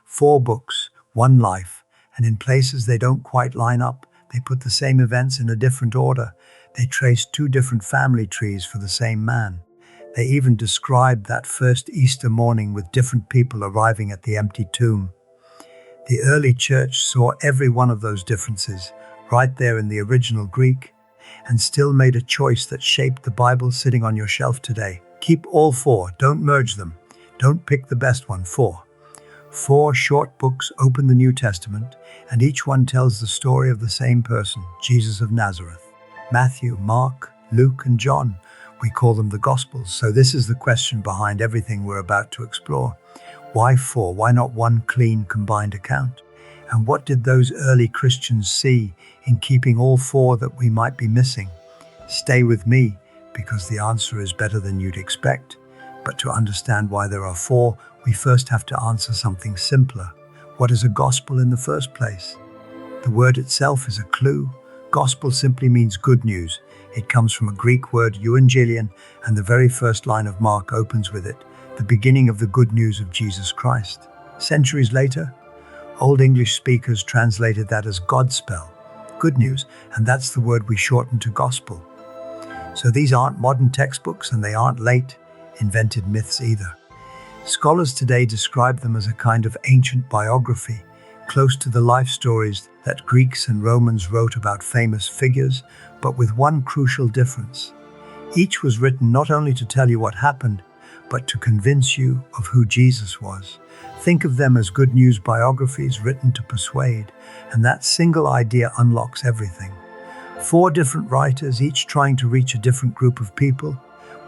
4 books, 1 life, and in places they don't quite line up, they put the same events in a different order. They trace 2 different family trees for the same man. They even described that first Easter morning with different people arriving at the empty tomb. The early church saw every one of those differences right there in the original Greek and still made a choice that shaped the Bible sitting on your shelf today. Keep all 4, don't merge them. Don't pick the best one, 4. 4 short books open the New Testament, and each one tells the story of the same person, Jesus of Nazareth. Matthew, Mark, Luke, and John. We call them the Gospels, so this is the question behind everything we're about to explore. Why 4? Why not one clean, combined account? And what did those early Christians see in keeping all 4 that we might be missing? Stay with me, because the answer is better than you'd expect. But to understand why there are 4, we first have to answer something simpler. What is a gospel in the first place? The word itself is a clue. Gospel simply means good news. It comes from a Greek word euangelion, and the very first line of Mark opens with it, the beginning of the good news of Jesus Christ. Centuries later, Old English speakers translated that as Godspell, good news, and that's the word we shorten to gospel. So these aren't modern textbooks, and they aren't late, invented myths either. Scholars today describe them as a kind of ancient biography, close to the life stories that Greeks and Romans wrote about famous figures, but with one crucial difference. Each was written not only to tell you what happened, but to convince you of who Jesus was. Think of them as good news biographies written to persuade, and that single idea unlocks everything. 4 different writers, each trying to reach a different group of people,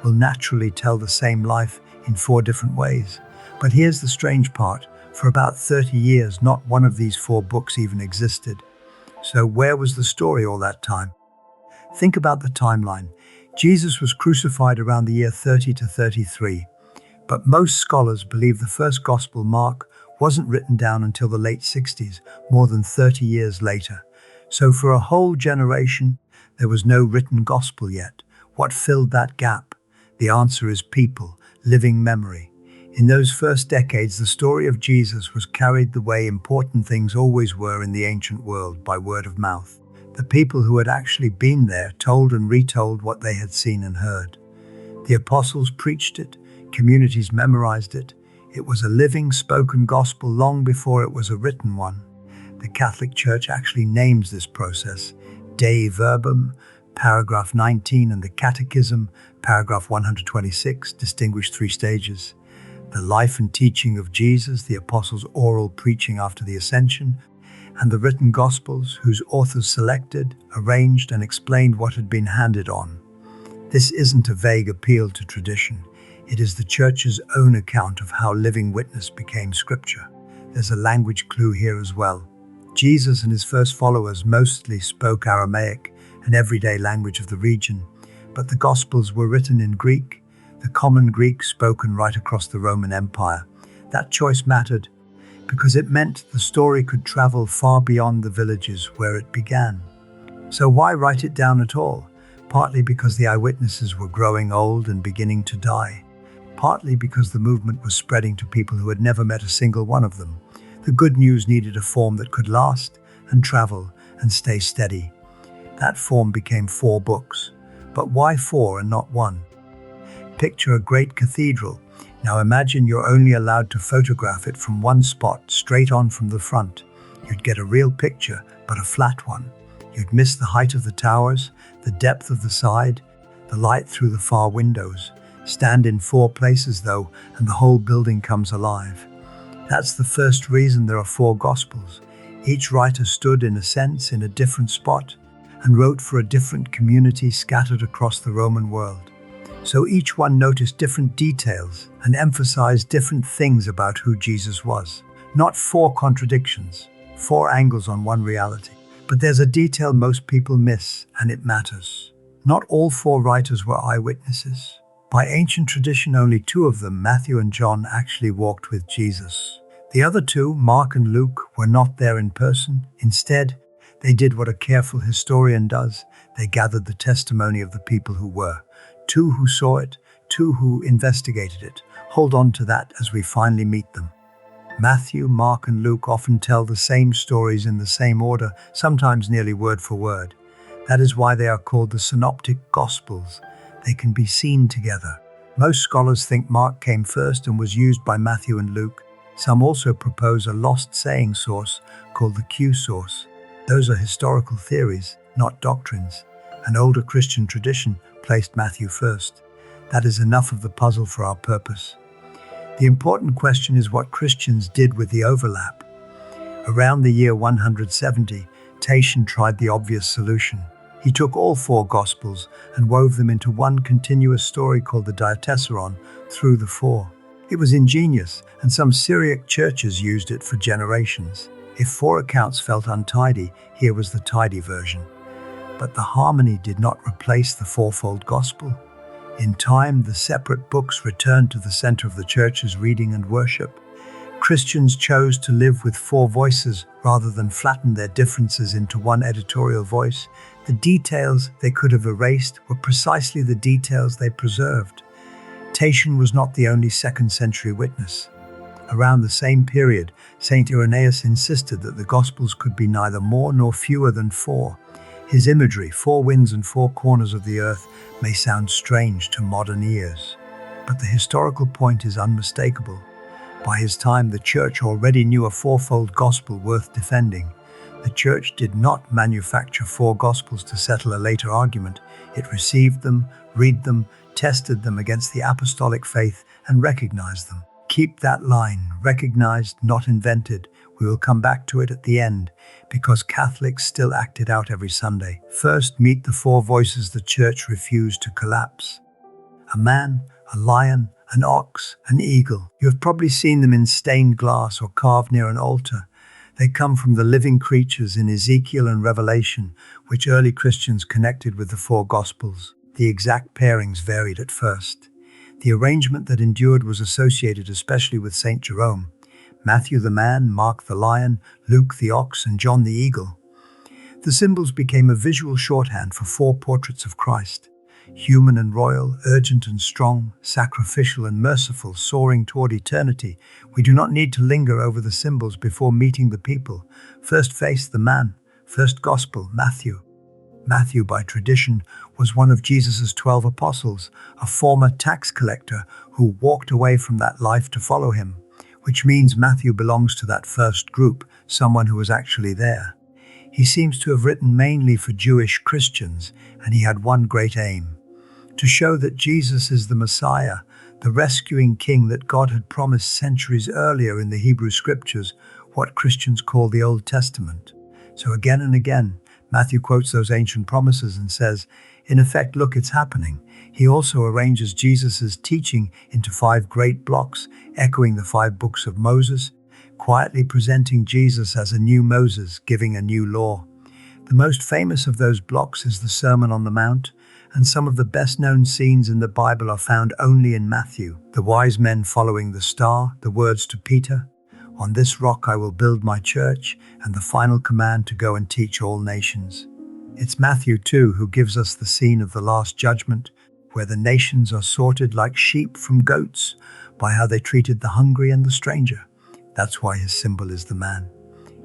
will naturally tell the same life in 4 different ways. But here's the strange part. For about 30 years, not one of these 4 books even existed. So where was the story all that time? Think about the timeline. Jesus was crucified around the year 30 to 33, but most scholars believe the first Gospel, Mark, wasn't written down until the late 60s, more than 30 years later. So for a whole generation, there was no written Gospel yet. What filled that gap? The answer is people, living memory. In those first decades, the story of Jesus was carried the way important things always were in the ancient world, by word of mouth. The people who had actually been there told and retold what they had seen and heard. The apostles preached it, communities memorized it. It was a living, spoken gospel long before it was a written one. The Catholic Church actually names this process Dei Verbum, paragraph 19, and the Catechism, paragraph 126, distinguish 3 stages. The life and teaching of Jesus, the apostles' oral preaching after the Ascension, and the written Gospels, whose authors selected, arranged, and explained what had been handed on. This isn't a vague appeal to tradition. It is the Church's own account of how living witness became Scripture. There's a language clue here as well. Jesus and his first followers mostly spoke Aramaic, an everyday language of the region, but the Gospels were written in Greek, the common Greek spoken right across the Roman Empire. That choice mattered because it meant the story could travel far beyond the villages where it began. So why write it down at all? Partly because the eyewitnesses were growing old and beginning to die. Partly because the movement was spreading to people who had never met a single one of them. The good news needed a form that could last and travel and stay steady. That form became 4 books. But why 4 and not 1? Picture a great cathedral. Now imagine you're only allowed to photograph it from one spot, straight on from the front. You'd get a real picture, but a flat one. You'd miss the height of the towers, the depth of the side, the light through the far windows. Stand in 4 places though, and the whole building comes alive. That's the first reason there are 4 Gospels. Each writer stood, in a sense, in a different spot and wrote for a different community scattered across the Roman world. So each one noticed different details and emphasized different things about who Jesus was. Not 4 contradictions, 4 angles on one reality. But there's a detail most people miss, and it matters. Not all 4 writers were eyewitnesses. By ancient tradition, only 2 of them, Matthew and John, actually walked with Jesus. The other 2, Mark and Luke, were not there in person. Instead, they did what a careful historian does. They gathered the testimony of the people who were. 2 who saw it, 2 who investigated it. Hold on to that as we finally meet them. Matthew, Mark, and Luke often tell the same stories in the same order, sometimes nearly word for word. That is why they are called the Synoptic Gospels. They can be seen together. Most scholars think Mark came first and was used by Matthew and Luke. Some also propose a lost saying source called the Q source. Those are historical theories, not doctrines. An older Christian tradition placed Matthew first. That is enough of the puzzle for our purpose. The important question is what Christians did with the overlap. Around the year 170, Tatian tried the obvious solution. He took all four Gospels and wove them into one continuous story called the Diatessaron through the four. It was ingenious, and some Syriac churches used it for generations. If four accounts felt untidy, here was the tidy version. But the harmony did not replace the fourfold Gospel. In time, the separate books returned to the center of the church's reading and worship. Christians chose to live with four voices rather than flatten their differences into one editorial voice. The details they could have erased were precisely the details they preserved. Tatian was not the only second-century witness. Around the same period, St. Irenaeus insisted that the Gospels could be neither more nor fewer than four. His imagery, four winds and four corners of the earth, may sound strange to modern ears. But the historical point is unmistakable. By his time, the church already knew a fourfold gospel worth defending. The church did not manufacture four gospels to settle a later argument. It received them, read them, tested them against the apostolic faith, and recognized them. Keep that line, recognized, not invented. We will come back to it at the end, because Catholics still act it out every Sunday. First, meet the four voices the church refused to collapse. A man, a lion, an ox, an eagle. You have probably seen them in stained glass or carved near an altar. They come from the living creatures in Ezekiel and Revelation, which early Christians connected with the four Gospels. The exact pairings varied at first. The arrangement that endured was associated especially with St. Jerome. Matthew the man, Mark the lion, Luke the ox, and John the eagle. The symbols became a visual shorthand for four portraits of Christ. Human and royal, urgent and strong, sacrificial and merciful, soaring toward eternity. We do not need to linger over the symbols before meeting the people. First face, the man. First Gospel, Matthew. Matthew, by tradition, was one of Jesus' 12 apostles, a former tax collector who walked away from that life to follow him, which means Matthew belongs to that first group, someone who was actually there. He seems to have written mainly for Jewish Christians, and he had one great aim: to show that Jesus is the Messiah, the rescuing king that God had promised centuries earlier in the Hebrew Scriptures, what Christians call the Old Testament. So again and again, Matthew quotes those ancient promises and says, in effect, look, it's happening. He also arranges Jesus' teaching into 5 great blocks, echoing the 5 books of Moses, quietly presenting Jesus as a new Moses, giving a new law. The most famous of those blocks is the Sermon on the Mount, and some of the best-known scenes in the Bible are found only in Matthew. The wise men following the star, the words to Peter, "On this rock I will build my church," and the final command to go and teach all nations. It's Matthew, too, who gives us the scene of the Last Judgment, where the nations are sorted like sheep from goats by how they treated the hungry and the stranger. That's why his symbol is the man.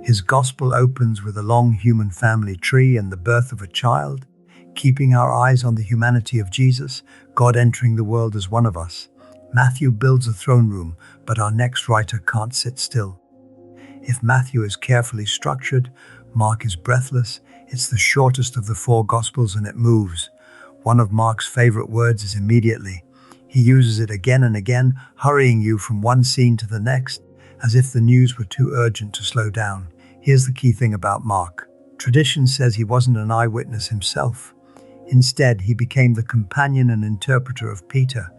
His gospel opens with a long human family tree and the birth of a child, keeping our eyes on the humanity of Jesus, God entering the world as one of us. Matthew builds a throne room, but our next writer can't sit still. If Matthew is carefully structured, Mark is breathless. It's the shortest of the 4 Gospels and it moves. One of Mark's favorite words is immediately. He uses it again and again, hurrying you from one scene to the next, as if the news were too urgent to slow down. Here's the key thing about Mark. Tradition says he wasn't an eyewitness himself. Instead, he became the companion and interpreter of Peter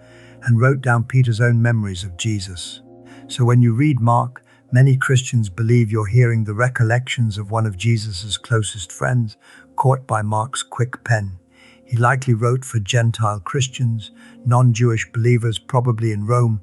and wrote down Peter's own memories of Jesus. So when you read Mark, many Christians believe you're hearing the recollections of one of Jesus' closest friends, caught by Mark's quick pen. He likely wrote for Gentile Christians, non-Jewish believers probably in Rome,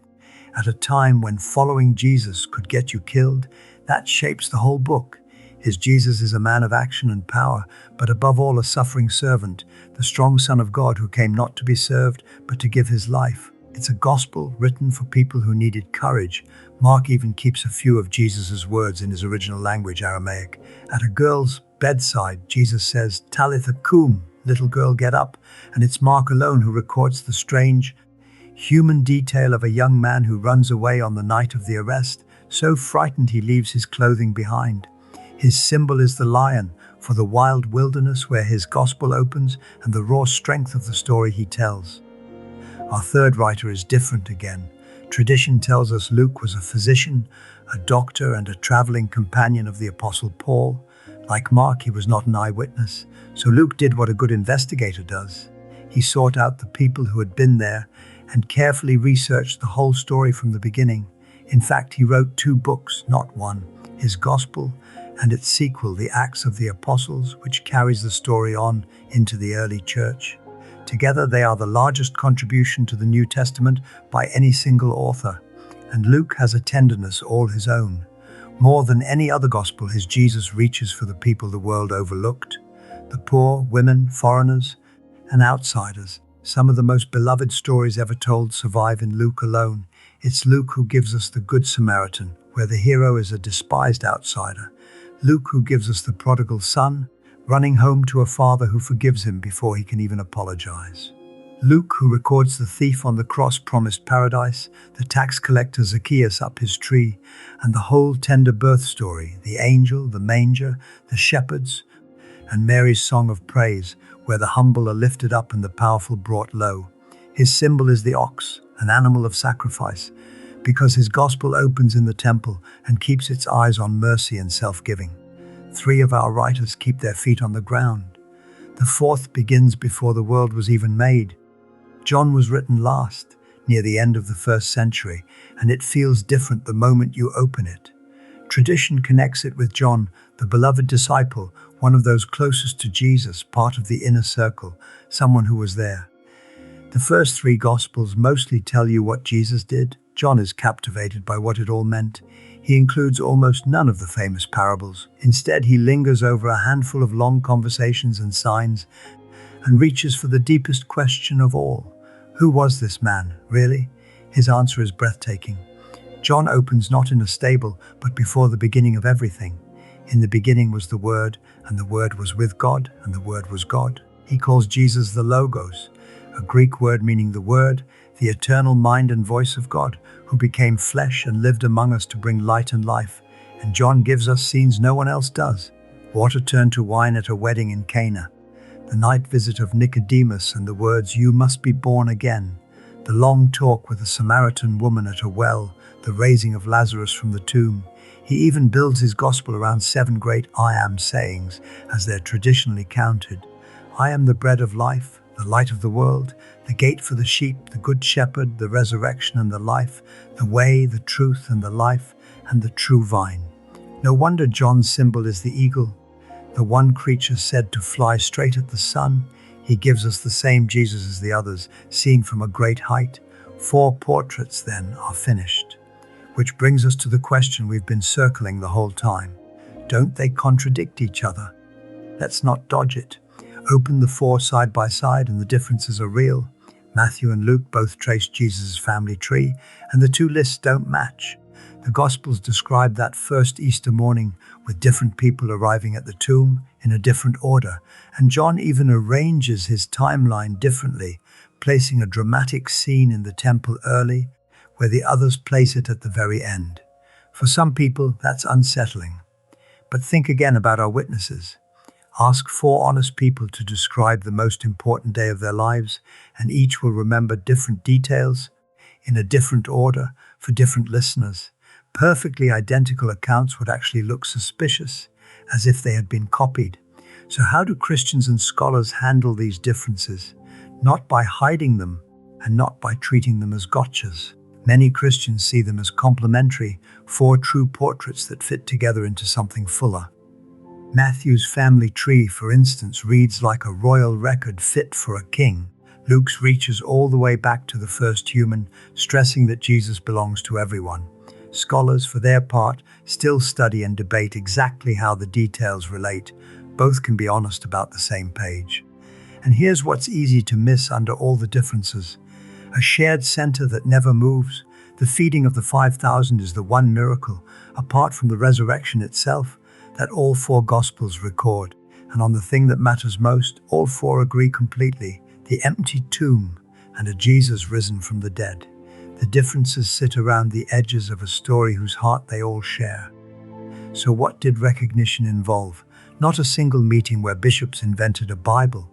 at a time when following Jesus could get you killed. That shapes the whole book. His Jesus is a man of action and power, but above all a suffering servant, the strong Son of God who came not to be served, but to give his life. It's a gospel written for people who needed courage, Mark even keeps a few of Jesus' words in his original language, Aramaic. At a girl's bedside, Jesus says, "Talitha cum," little girl, get up, and it's Mark alone who records the strange, human detail of a young man who runs away on the night of the arrest, so frightened he leaves his clothing behind. His symbol is the lion, for the wild wilderness where his gospel opens and the raw strength of the story he tells. Our third writer is different again. Tradition tells us Luke was a physician, a doctor, and a traveling companion of the Apostle Paul. Like Mark, he was not an eyewitness, so Luke did what a good investigator does. He sought out the people who had been there and carefully researched the whole story from the beginning. In fact, he wrote 2 books, not one, his Gospel and its sequel, the Acts of the Apostles, which carries the story on into the early church. Together, they are the largest contribution to the New Testament by any single author, and Luke has a tenderness all his own. More than any other gospel, his Jesus reaches for the people the world overlooked, the poor, women, foreigners, and outsiders. Some of the most beloved stories ever told survive in Luke alone. It's Luke who gives us the Good Samaritan, where the hero is a despised outsider. Luke who gives us the prodigal son, running home to a father who forgives him before he can even apologize. Luke who records the thief on the cross promised paradise, the tax collector Zacchaeus up his tree, and the whole tender birth story, the angel, the manger, the shepherds, and Mary's song of praise, where the humble are lifted up and the powerful brought low. His symbol is the ox, an animal of sacrifice, because his gospel opens in the temple and keeps its eyes on mercy and self-giving. 3 of our writers keep their feet on the ground. The 4th begins before the world was even made. John was written last, near the end of the 1st century, and it feels different the moment you open it. Tradition connects it with John, the beloved disciple, one of those closest to Jesus, part of the inner circle, someone who was there. The first 3 Gospels mostly tell you what Jesus did. John is captivated by what it all meant. He includes almost none of the famous parables. Instead, he lingers over a handful of long conversations and signs and reaches for the deepest question of all. Who was this man, really? His answer is breathtaking. John opens not in a stable, but before the beginning of everything. In the beginning was the Word, and the Word was with God, and the Word was God. He calls Jesus the Logos, a Greek word meaning the Word, the eternal mind and voice of God, who became flesh and lived among us to bring light and life. And John gives us scenes no one else does. Water turned to wine at a wedding in Cana, the night visit of Nicodemus and the words, "You must be born again," the long talk with a Samaritan woman at a well, the raising of Lazarus from the tomb. He even builds his gospel around 7 great I am sayings, as they're traditionally counted. I am the bread of life, the light of the world, the gate for the sheep, the good shepherd, the resurrection and the life, the way, the truth and the life, and the true vine. No wonder John's symbol is the eagle, the one creature said to fly straight at the sun. He gives us the same Jesus as the others, seen from a great height. 4 portraits, then, are finished. Which brings us to the question we've been circling the whole time. Don't they contradict each other? Let's not dodge it. Open the 4 side by side and the differences are real. Matthew and Luke both trace Jesus' family tree, and the 2 lists don't match. The Gospels describe that first Easter morning with different people arriving at the tomb in a different order, and John even arranges his timeline differently, placing a dramatic scene in the temple early, where the others place it at the very end. For some people, that's unsettling. But think again about our witnesses. Ask 4 honest people to describe the most important day of their lives, and each will remember different details in a different order for different listeners. Perfectly identical accounts would actually look suspicious, as if they had been copied. So how do Christians and scholars handle these differences? Not by hiding them, and not by treating them as gotchas. Many Christians see them as complementary, 4 true portraits that fit together into something fuller. Matthew's family tree, for instance, reads like a royal record fit for a king. Luke's reaches all the way back to the first human, stressing that Jesus belongs to everyone. Scholars, for their part, still study and debate exactly how the details relate. Both can be honest about the same page. And here's what's easy to miss under all the differences. A shared center that never moves, The feeding of the 5,000 is the one miracle, apart from the resurrection itself, that all four Gospels record. And on the thing that matters most, all four agree completely: the empty tomb and a Jesus risen from the dead. The differences sit around the edges of a story whose heart they all share. So what did recognition involve? Not a single meeting where bishops invented a Bible.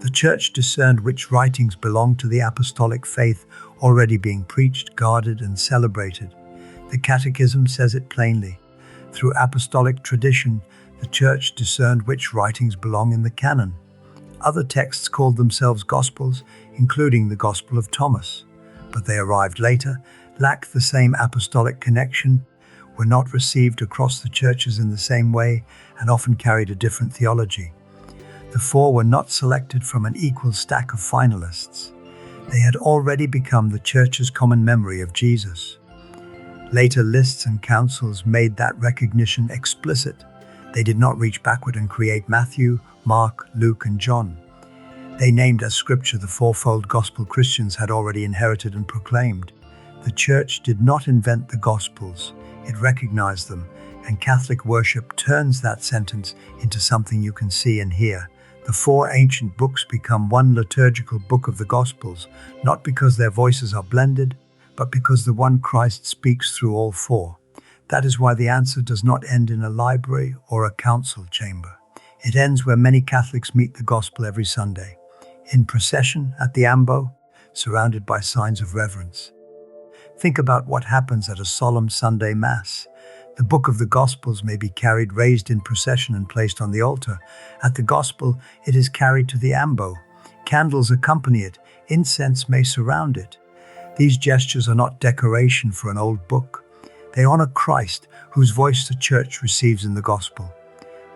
The church discerned which writings belonged to the apostolic faith, already being preached, guarded, and celebrated. The Catechism says it plainly. Through apostolic tradition, the church discerned which writings belong in the canon. Other texts called themselves Gospels, including the Gospel of Thomas, but they arrived later, lacked the same apostolic connection, were not received across the churches in the same way, and often carried a different theology. The four were not selected from an equal stack of finalists. They had already become the church's common memory of Jesus. Later lists and councils made that recognition explicit. They did not reach backward and create Matthew, Mark, Luke, and John. They named as scripture the fourfold gospel Christians had already inherited and proclaimed. The church did not invent the Gospels. It recognized them, and Catholic worship turns that sentence into something you can see and hear. The four ancient books become one liturgical book of the Gospels, not because their voices are blended, but because the one Christ speaks through all four. That is why the answer does not end in a library or a council chamber. It ends where many Catholics meet the Gospel every Sunday, in procession at the ambo, surrounded by signs of reverence. Think about what happens at a solemn Sunday Mass. The book of the Gospels may be carried raised in procession and placed on the altar. At the Gospel, it is carried to the ambo. Candles accompany it. Incense may surround it. These gestures are not decoration for an old book. They honor Christ, whose voice the church receives in the Gospel.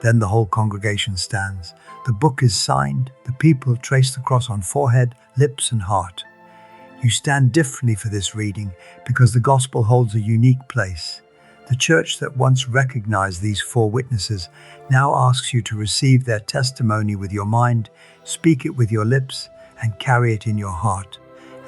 Then the whole congregation stands. The book is signed. The people trace the cross on forehead, lips, and heart. You stand differently for this reading because the Gospel holds a unique place. The church that once recognized these four witnesses now asks you to receive their testimony with your mind, speak it with your lips, and carry it in your heart.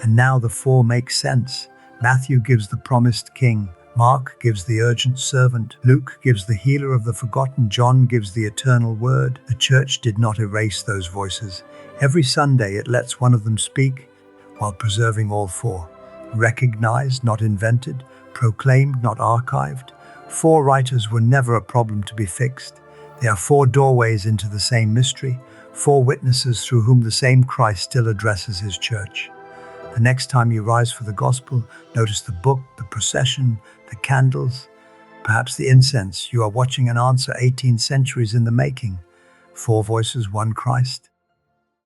And now the four make sense. Matthew gives the promised king. Mark gives the urgent servant. Luke gives the healer of the forgotten. John gives the eternal word. The church did not erase those voices. Every Sunday it lets one of them speak while preserving all four. Recognized, not invented. Proclaimed, not archived. Four writers were never a problem to be fixed. They are four doorways into the same mystery, four witnesses through whom the same Christ still addresses his church. The next time you rise for the Gospel, notice the book, the procession, the candles, perhaps the incense. You are watching an answer 18 centuries in the making. Four voices, one Christ.